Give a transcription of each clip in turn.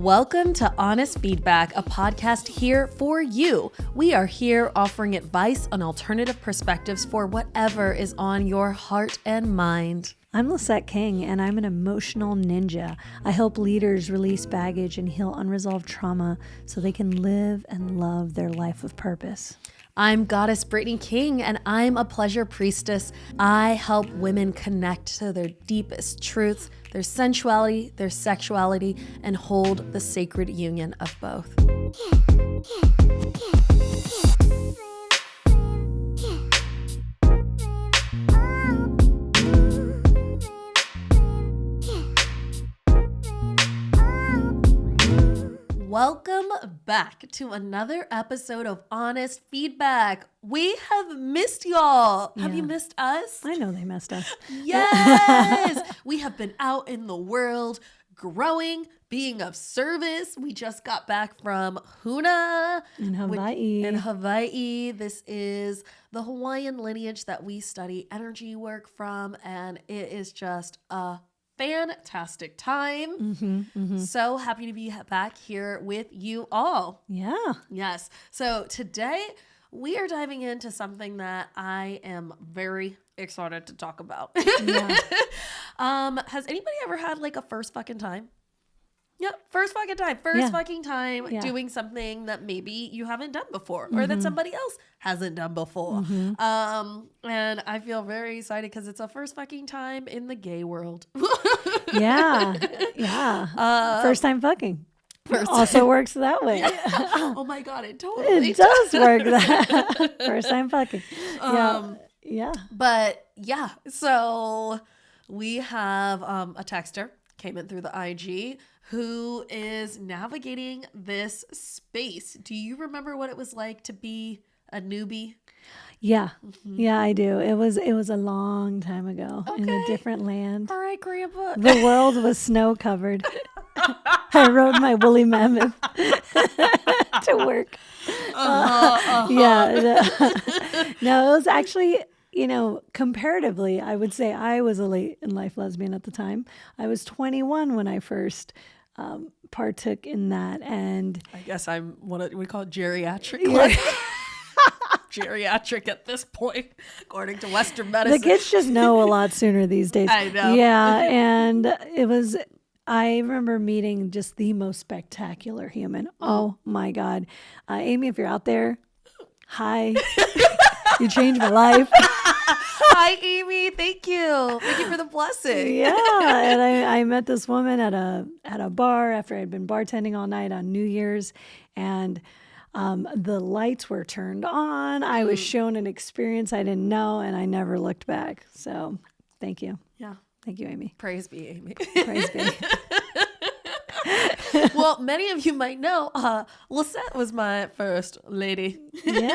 Welcome to Honest Feedback, a podcast here for you. We are here offering advice on alternative perspectives for whatever is on your heart and mind. I'm Lisset King, and I'm an emotional ninja. I help leaders release baggage and heal unresolved trauma so they can live and love their life of purpose. I'm Goddess Brittney King, and I'm a pleasure priestess. I help women connect to their deepest truths, their sensuality, their sexuality, and hold the sacred union of both. Welcome back to another episode of Honest Feedback. We have missed y'all. Have you missed us? I know they missed us. Yes. We have been out in the world, growing, being of service. We just got back from Huna. In Hawaii. This is the Hawaiian lineage that we study energy work from, and it is just a fantastic time. So happy to be back here with you all. Yeah. Yes. So today we are diving into something that I am very excited to talk about. Yeah. Has anybody ever had like a first fucking time? Yep. First fucking time doing something that maybe you haven't done before or that somebody else hasn't done before. And I feel very excited because it's a first fucking time in the gay world. Yeah. First time fucking. Also works that way. Oh my God, it totally does work that. First time fucking. Yeah. But yeah, so we have a texter came in through the IG who is navigating this space. Do you remember what it was like to be a newbie? Yeah. Yeah, I do. It was a long time ago in a different land. All right, Grandpa. The world was snow covered. I rode my woolly mammoth to work. Yeah. No, it was actually, comparatively, I would say I was a late in life lesbian at the time. I was 21 when I first partook in that. And I guess I'm what we call geriatric. Geriatric at this point, according to Western medicine. The kids just know a lot sooner these days. I know. Yeah. And I remember meeting just the most spectacular human. Oh my God. Amy, if you're out there, hi. You changed my life. Hi, Amy. Thank you. Thank you for the blessing. Yeah. And I met this woman at a bar after I'd been bartending all night on New Year's. And the lights were turned on. I was shown an experience I didn't know, and I never looked back. So thank you. Yeah. Thank you, Amy. Praise be, Amy. Praise be. Well, many of you might know, Lisset was my first lady. Yeah,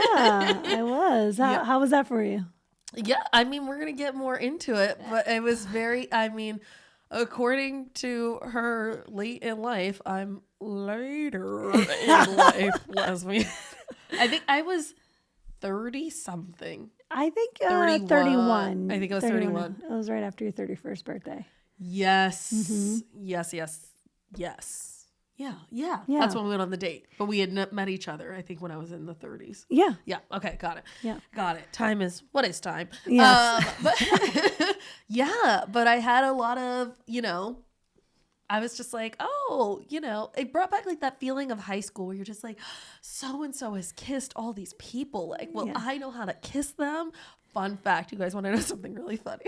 I was. How was that for you? Yeah, I mean, we're going to get more into it, but it was according to her late in life, I'm later in life lesbian. I think I was 30 something. I think 31. I think I was 31. It was right after your 31st birthday. Yes. Yes. Yeah. That's when we went on the date. But we had met each other, I think, when I was in the 30s. Yeah. Yeah. Okay. Got it. Yeah. Got it. What is time? Yes. But yeah. But I had a lot of, I was just like, it brought back like that feeling of high school where you're just like, so-and-so has kissed all these people. Like, well, I know how to kiss them. Fun fact. You guys want to know something really funny?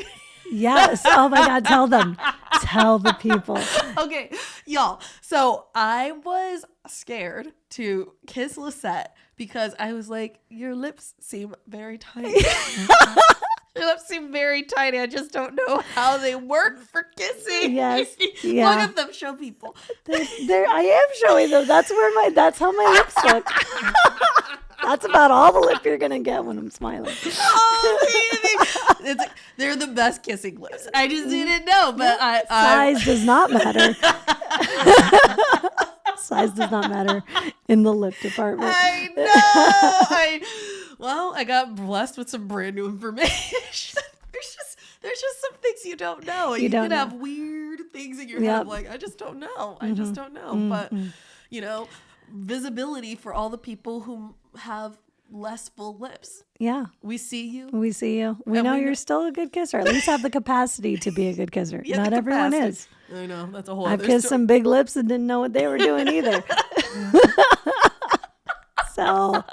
Yes. Oh my God. Tell them. Tell the people. Okay, y'all. So I was scared to kiss Lisset because I was like, your lips seem very tiny. Your lips seem very tiny. I just don't know how they work for kissing. Yes. Yeah. Look at them. Show people. I am showing them. That's how my lips look. That's about all the lip you're going to get when I'm smiling. Oh, they're the best kissing lips. I just didn't know, but size does not matter. Size does not matter in the lip department. I know. I got blessed with some brand new information. there's just some things you don't know. You can have weird things in your head like, I just don't know. I just don't know. But, you know, visibility for all the people who have less full lips. Yeah. We see you. We see you. We know you're still a good kisser. At least have the capacity to be a good kisser. Not everyone is. I know. That's a whole I've kissed some big lips and didn't know what they were doing either. So.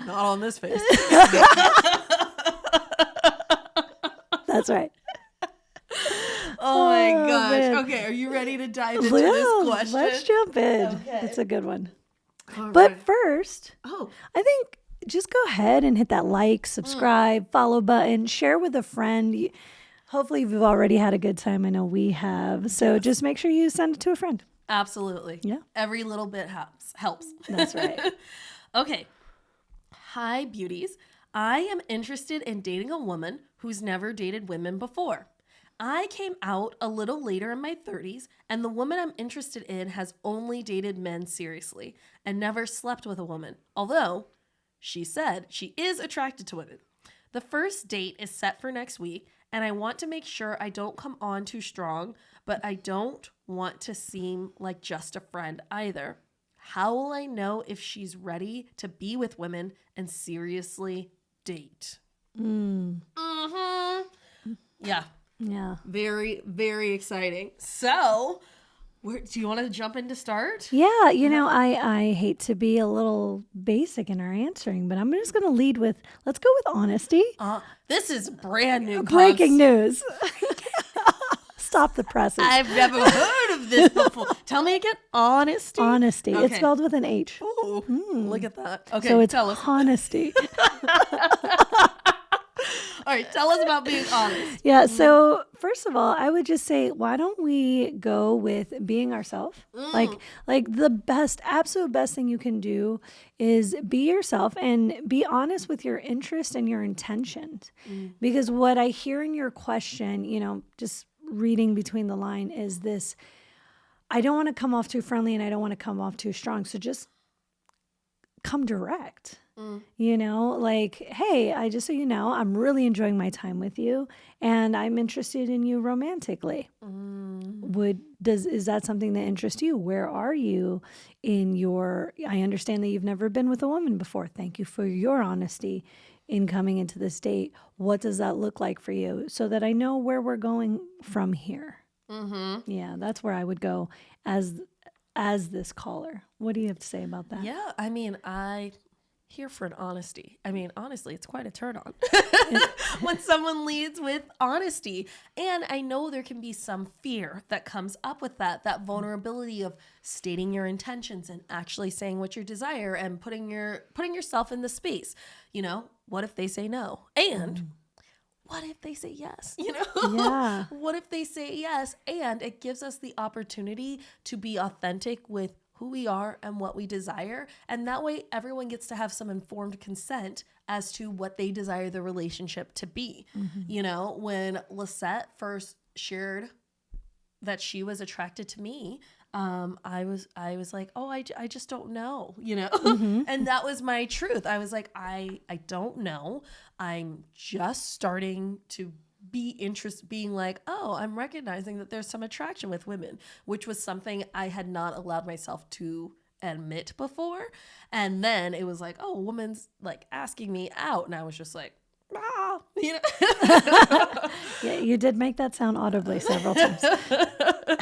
Not on this face. That's right. Oh my gosh. Man. Okay. Are you ready to dive into this question? Let's jump in. Okay. It's a good one. But first, I think just go ahead and hit that like, subscribe, follow button, share with a friend. Hopefully you've already had a good time. I know we have. So just make sure you send it to a friend. Absolutely. Yeah. Every little bit helps. That's right. Okay. Hi, beauties. I am interested in dating a woman who's never dated women before. I came out a little later in my 30s, and the woman I'm interested in has only dated men seriously and never slept with a woman, although she said she is attracted to women. The first date is set for next week, and I want to make sure I don't come on too strong, but I don't want to seem like just a friend either. How will I know if she's ready to be with women and seriously date? Yeah. Yeah. Very, very exciting. So, do you want to jump in to start? Yeah. You know, I hate to be a little basic in our answering, but I'm just going to lead with, let's go with honesty. This is brand new. Breaking news. Stop the presses. I've never heard of this before. Tell me again. Honesty? Honesty. Okay. It's spelled with an H. Ooh, look at that. Okay, so it's tell us. honesty. All right, tell us about being honest. Yeah, so first of all, I would just say, why don't we go with being ourselves? Like the absolute best thing you can do is be yourself and be honest with your interest and your intentions. Because what I hear in your question, you know, just reading between the line is this, I don't want to come off too friendly and I don't want to come off too strong. So just come direct. You know, like, hey, just so you know, I'm really enjoying my time with you and I'm interested in you romantically. Is that something that interests you? Where are you I understand that you've never been with a woman before. Thank you for your honesty in coming into this date. What does that look like for you? So that I know where we're going from here. Yeah, that's where I would go as this caller. What do you have to say about that? Yeah, I mean, here for an honesty. I mean, honestly, it's quite a turn on when someone leads with honesty. And I know there can be some fear that comes up with that vulnerability of stating your intentions and actually saying what you desire and putting yourself in the space. You know, what if they say no? And what if they say yes? You know, yeah. What if they say yes? And it gives us the opportunity to be authentic with who we are and what we desire. And that way everyone gets to have some informed consent as to what they desire the relationship to be. You know, when Lisset first shared that she was attracted to me, I was like, oh, I just don't know, you know? And that was my truth. I was like, I don't know. I'm just starting to being like, oh, I'm recognizing that there's some attraction with women, which was something I had not allowed myself to admit before. And then it was like, oh, a woman's like asking me out. And I was just like, you know. Yeah, you did make that sound audibly several times. But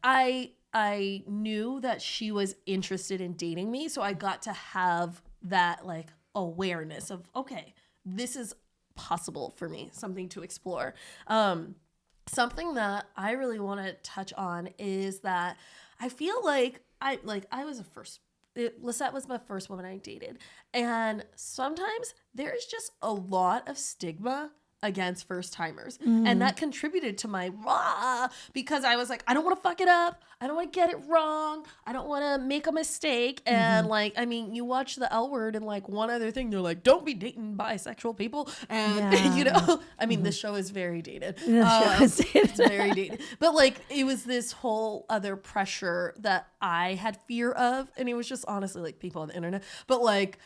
I knew that she was interested in dating me. So I got to have that like awareness of, okay, this is possible for me, something to explore. Something that I really want to touch on is that I feel like Lisette was my first woman I dated. And sometimes there's just a lot of stigma against first timers. And that contributed to my because I was like, I don't want to fuck it up. I don't want to get it wrong. I don't want to make a mistake. And like, I mean, you watch the L Word and like one other thing, they're like, don't be dating bisexual people. And you know, I mean, this show is very dated. It's very dated. But like, it was this whole other pressure that I had fear of. And it was just honestly like people on the internet. But like,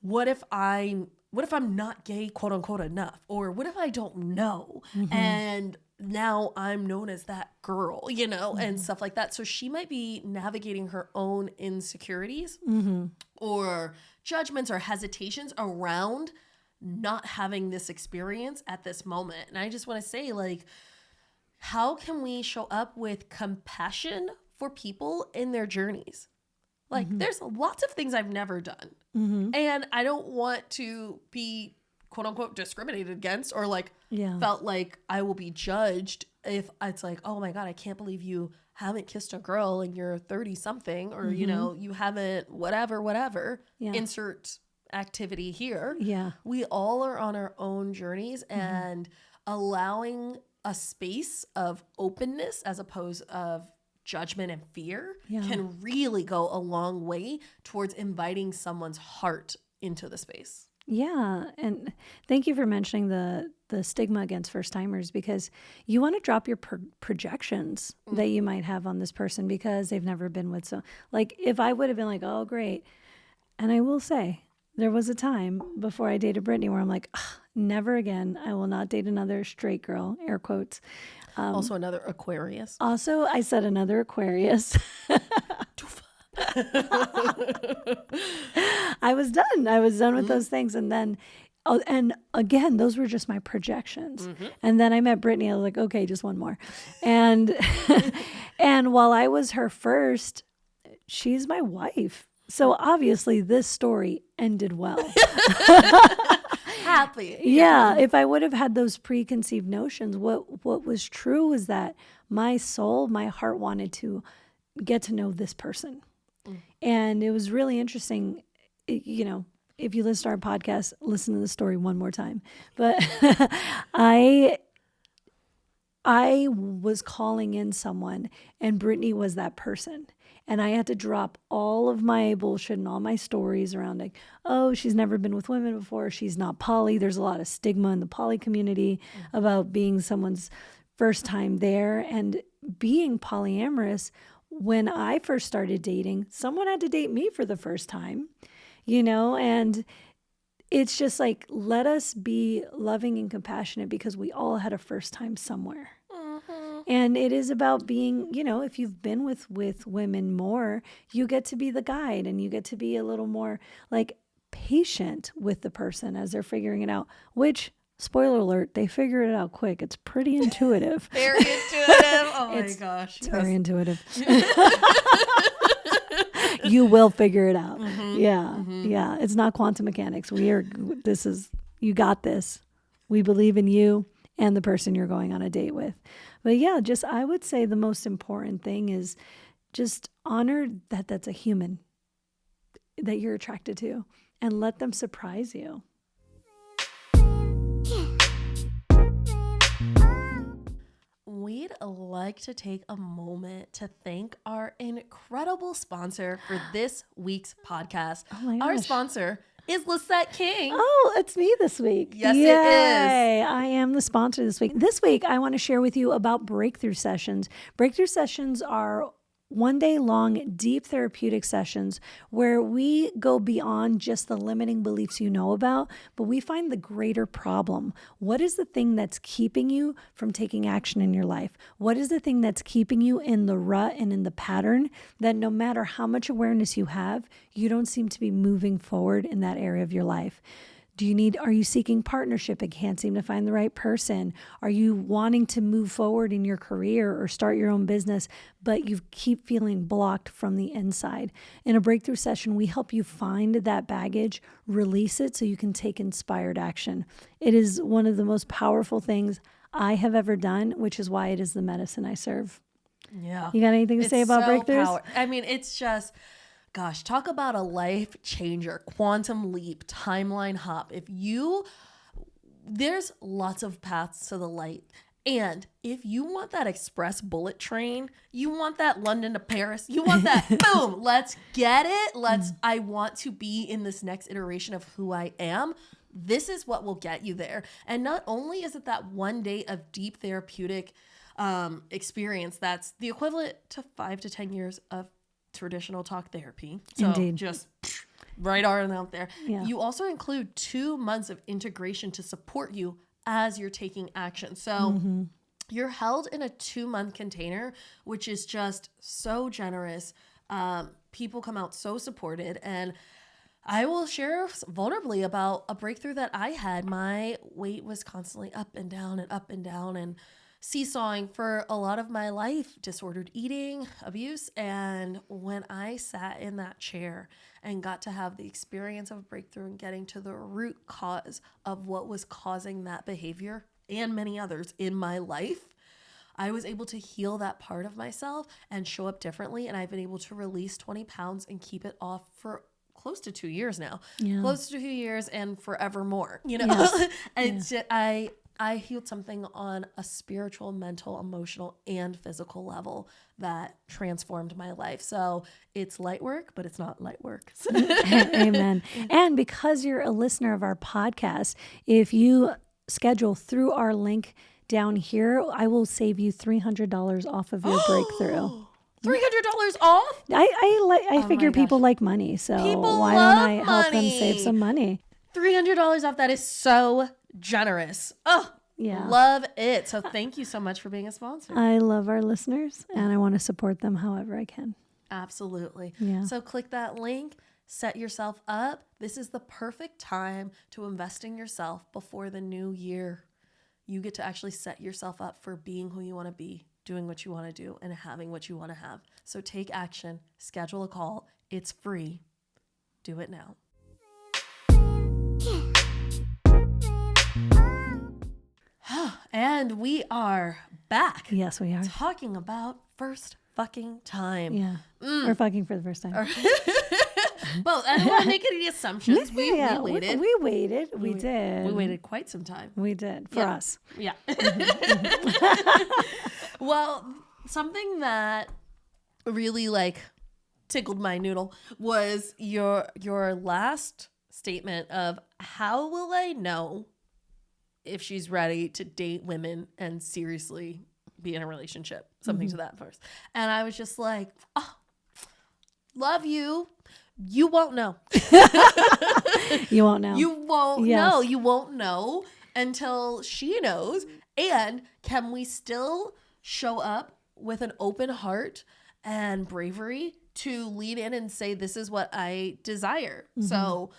what if I what if I'm not gay, quote unquote, enough? Or what if I don't know? And now I'm known as that girl, you know, and stuff like that. So she might be navigating her own insecurities or judgments or hesitations around not having this experience at this moment. And I just want to say, like, how can we show up with compassion for people in their journeys? Like, there's lots of things I've never done. And I don't want to be, quote unquote, discriminated against or like felt like I will be judged if it's like, oh my God, I can't believe you haven't kissed a girl and you're 30 something or, you know, you haven't whatever, insert activity here. Yeah. We all are on our own journeys and allowing a space of openness as opposed of judgment and fear can really go a long way towards inviting someone's heart into the space. Yeah. And thank you for mentioning the stigma against first timers, because you want to drop your projections that you might have on this person because they've never been with. So like if I would have been like, oh, great. And I will say there was a time before I dated Brittney where I'm like, never again. I will not date another straight girl, air quotes. Also another Aquarius. Also, I said another Aquarius. I was done. I was done with those things. And then, and again, those were just my projections. And then I met Brittney. I was like, okay, just one more. And, and while I was her first, she's my wife. So obviously this story ended well. Happy. Yeah. If I would have had those preconceived notions, what was true was that my soul, my heart wanted to get to know this person. And it was really interesting, you know, if you listen to our podcast, listen to the story one more time. But I was calling in someone and Brittney was that person. And I had to drop all of my bullshit and all my stories around like, oh, she's never been with women before. She's not poly. There's a lot of stigma in the poly community about being someone's first time there. And being polyamorous, when I first started dating, someone had to date me for the first time, you know, and it's just like, let us be loving and compassionate because we all had a first time somewhere. And it is about being, you know, if you've been with women more, you get to be the guide and you get to be a little more like patient with the person as they're figuring it out, which, spoiler alert, they figure it out quick. It's pretty intuitive. Very intuitive. Oh my gosh. It's very intuitive. You will figure it out. Yeah. It's not quantum mechanics. You got this. We believe in you and the person you're going on a date with. But yeah, I would say the most important thing is just honor that that's a human that you're attracted to and let them surprise you. We'd like to take a moment to thank our incredible sponsor for this week's podcast. Oh my gosh. Our sponsor is Lisset King. Oh, it's me this week. Yes, Yay. It is. I am the sponsor this week. This week, I want to share with you about breakthrough sessions. Breakthrough sessions are 1 day long, deep therapeutic sessions where we go beyond just the limiting beliefs you know about, but we find the greater problem. What is the thing that's keeping you from taking action in your life? What is the thing that's keeping you in the rut and in the pattern that no matter how much awareness you have, you don't seem to be moving forward in that area of your life? Are you seeking partnership and can't seem to find the right person? Are you wanting to move forward in your career or start your own business, but you keep feeling blocked from the inside? In a breakthrough session, we help you find that baggage, release it so you can take inspired action. It is one of the most powerful things I have ever done, which is why it is the medicine I serve. Yeah. You got anything to say about breakthroughs? I mean, it's just... Gosh, talk about a life changer, quantum leap, timeline hop. There's lots of paths to the light. And if you want that express bullet train, you want that London to Paris, you want that, boom, let's get it. I want to be in this next iteration of who I am. This is what will get you there. And not only is it that 1 day of deep therapeutic experience, that's the equivalent to 5 to 10 years of traditional talk therapy. So Indeed. just right on out there. Yeah. You also include 2 months of integration to support you as you're taking action. So you're held in a 2-month container, which is just so generous. People come out so supported, and I will share vulnerably about a breakthrough that I had. My weight was constantly up and down and seesawing for a lot of my life, disordered eating, abuse. And when I sat in that chair and got to have the experience of a breakthrough and getting to the root cause of what was causing that behavior and many others in my life, I was able to heal that part of myself and show up differently. And I've been able to release 20 pounds and keep it off for close to 2 years now, close to 2 years and forevermore, you know. Yes. It's just, I healed something on a spiritual, mental, emotional, and physical level that transformed my life. So it's light work, but it's not light work. Amen. And because you're a listener of our podcast, if you schedule through our link down here, I will save you $300 off of your breakthrough. $300 off? I figure people like money, so why don't I help them save some money? $300 off. That is so generous. Oh, yeah. Love it. So thank you so much for being a sponsor. I love our listeners, and I want to support them however I can. Absolutely. Yeah. So click that link, set yourself up. This is the perfect time to invest in yourself before the new year. You get to actually set yourself up for being who you want to be, doing what you want to do, and having what you want to have. So take action, schedule a call. It's free. Do it now. And we are back. Yes, we are. Talking about first fucking time. Yeah. Or fucking for the first time. Well, I don't want to make any assumptions. We waited. We waited. We did. We waited quite some time. We did. For us. Yeah. Well, something that really tickled my noodle was your last statement of, how will I know if she's ready to date women and seriously be in a relationship? Something to that first. And I was just like, oh, love you. You won't know. You won't know. You won't know. You won't know until she knows. And can we still show up with an open heart and bravery to lead in and say, this is what I desire? So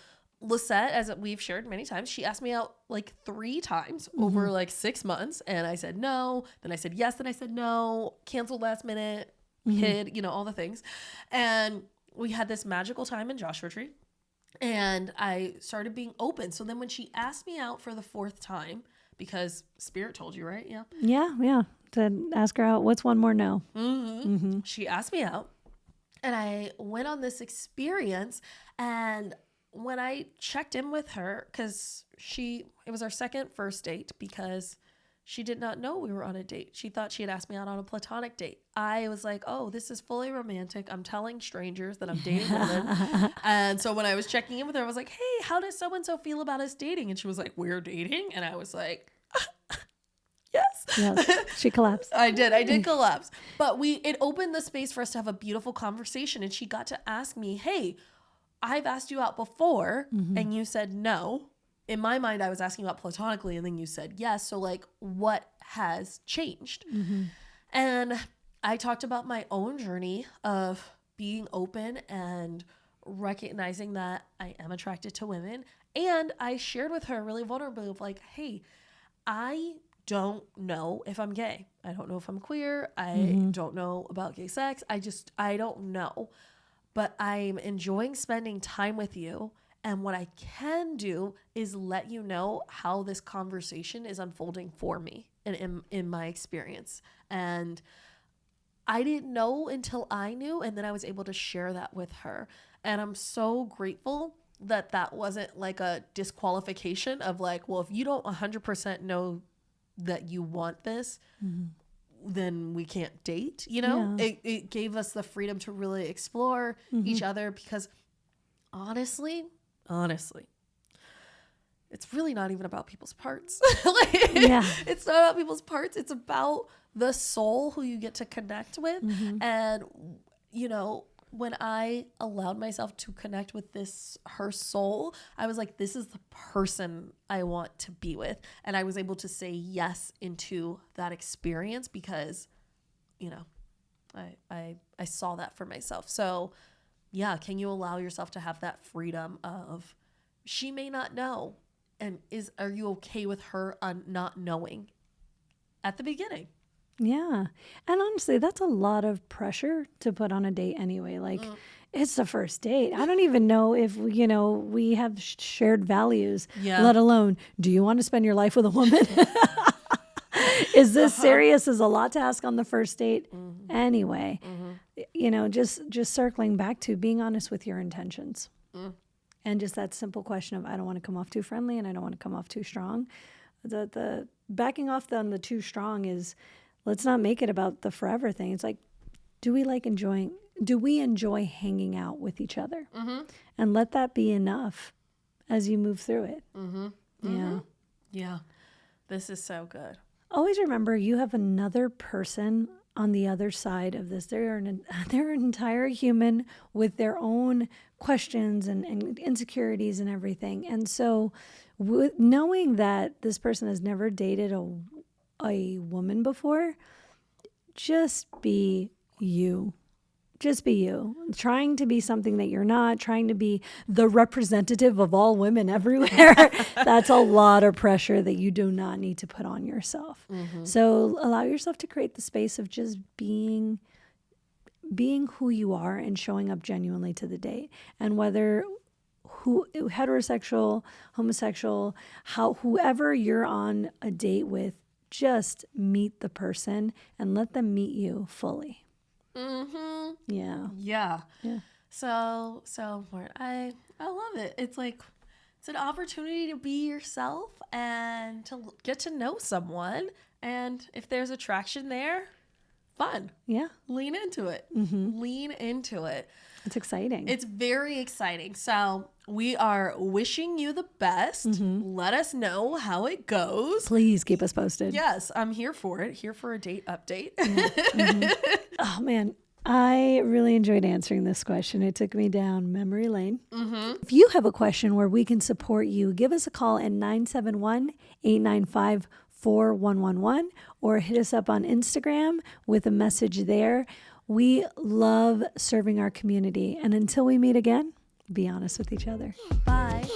Lisset, as we've shared many times, she asked me out 3 times over 6 months. And I said no. Then I said yes. Then I said no. Canceled last minute. Hid, all the things. And we had this magical time in Joshua Tree. And I started being open. So then when she asked me out for the 4th time, because Spirit told you, right? Yeah. Yeah. To ask her out. What's one more no? She asked me out. And I went on this experience. And when I checked in with her, because it was our second first date, because she did not know we were on a date. She thought she had asked me out on a platonic date. I was like, oh, this is fully romantic. I'm telling strangers that I'm dating women. And so when I was checking in with her, I was like, hey, how does so-and-so feel about us dating? And she was like, we're dating? And I was like, yes. She collapsed. I did collapse. But it opened the space for us to have a beautiful conversation. And she got to ask me, hey, I've asked you out before and you said no. In my mind, I was asking you out platonically and then you said yes. So what has changed? And I talked about my own journey of being open and recognizing that I am attracted to women. And I shared with her really vulnerably of hey, I don't know if I'm gay. I don't know if I'm queer. I don't know about gay sex. I don't know. But I'm enjoying spending time with you. And what I can do is let you know how this conversation is unfolding for me and in my experience. And I didn't know until I knew. And then I was able to share that with her. And I'm so grateful that wasn't a disqualification of well, if you don't 100% know that you want this, then we can't date, It gave us the freedom to really explore each other, because honestly, it's really not even about people's parts. It's not about people's parts. It's about the soul who you get to connect with. And, when I allowed myself to connect with her soul, I was like, this is the person I want to be with. And I was able to say yes into that experience because, you know, I saw that for myself. So yeah, can you allow yourself to have that freedom of, she may not know, and are you okay with her not knowing at the beginning? Yeah. And honestly, that's a lot of pressure to put on a date anyway. Like, it's the first date. I don't even know if, you know, we have shared values, let alone, do you want to spend your life with a woman? Is this serious? Is a lot to ask on the first date. Anyway, you know, just circling back to being honest with your intentions. And just that simple question of, I don't want to come off too friendly and I don't want to come off too strong. The backing off on the too strong is, let's not make it about the forever thing. It's like, do we enjoy hanging out with each other? And let that be enough as you move through it. Yeah. Yeah. This is so good. Always remember, you have another person on the other side of this. They're an entire human with their own questions and insecurities and everything. And so knowing that this person has never dated a woman before, just be you. Just be you. Trying to be something that you're not, trying to be the representative of all women everywhere. That's a lot of pressure that you do not need to put on yourself. So allow yourself to create the space of just being who you are and showing up genuinely to the date. And whether heterosexual, homosexual, whoever you're on a date with, just meet the person and let them meet you fully. Yeah. So important. I love it. It's like, it's an opportunity to be yourself and to get to know someone. And if there's attraction there, fun. Yeah. Lean into it. Lean into it. It's exciting. It's very exciting. So we are wishing you the best. Let us know how it goes. Please keep us posted. Yes, I'm here for it. Here for a date update. Oh, man. I really enjoyed answering this question. It took me down memory lane. If you have a question where we can support you, give us a call at 971-895-4111 or hit us up on Instagram with a message there. We love serving our community. And until we meet again, be honest with each other. Bye.